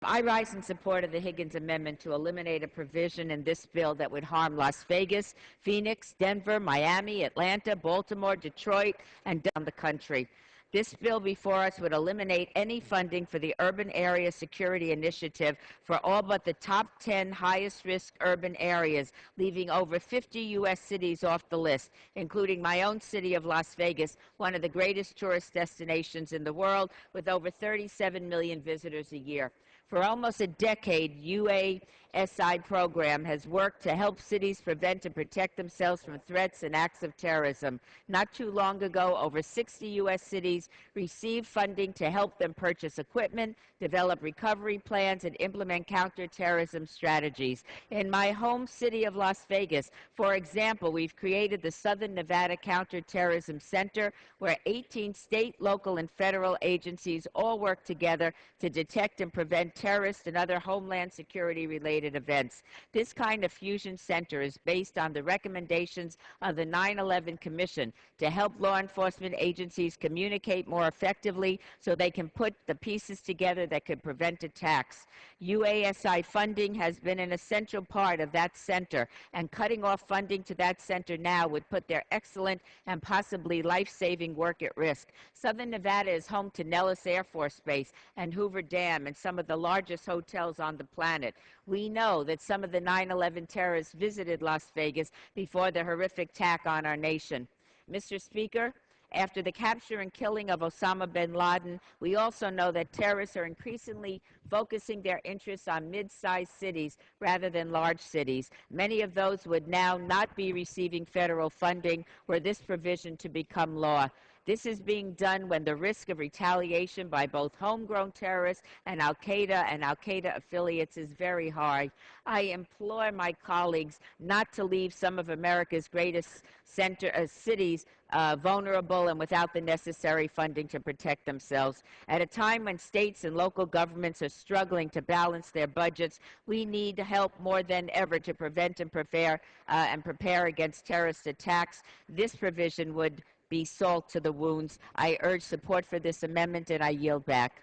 I rise in support of the Higgins Amendment to eliminate a provision in this bill that would harm Las Vegas, Phoenix, Denver, Miami, Atlanta, Baltimore, Detroit, and down the country. This bill before us would eliminate any funding for the Urban Area Security Initiative for all but the top 10 highest-risk urban areas, leaving over 50 U.S. cities off the list, including my own city of Las Vegas, one of the greatest tourist destinations in the world, with over 37 million visitors a year. For almost a decade, UASI program has worked to help cities prevent and protect themselves from threats and acts of terrorism. Not too long ago, over 60 U.S. cities received funding to help them purchase equipment, develop recovery plans, and implement counterterrorism strategies. In my home city of Las Vegas, for example, we've created the Southern Nevada Counterterrorism Center, where 18 state, local, and federal agencies all work together to detect and prevent terrorist and other homeland security-related events. This kind of fusion center is based on the recommendations of the 9/11 Commission to help law enforcement agencies communicate more effectively so they can put the pieces together that could prevent attacks. UASI funding has been an essential part of that center, and cutting off funding to that center now would put their excellent and possibly life-saving work at risk. Southern Nevada is home to Nellis Air Force Base and Hoover Dam and some of the largest hotels on the planet. We know that some of the 9/11 terrorists visited Las Vegas before the horrific attack on our nation. Mr. Speaker, after the capture and killing of Osama bin Laden, we also know that terrorists are increasingly focusing their interests on mid-sized cities rather than large cities. Many of those would now not be receiving federal funding were this provision to become law. This is being done when the risk of retaliation by both homegrown terrorists and Al-Qaeda affiliates is very high. I implore my colleagues not to leave some of America's greatest cities vulnerable and without the necessary funding to protect themselves. At a time when states and local governments are struggling to balance their budgets, we need help more than ever to prevent and prepare against terrorist attacks. This provision would be salt to the wounds. I urge support for this amendment, and I yield back.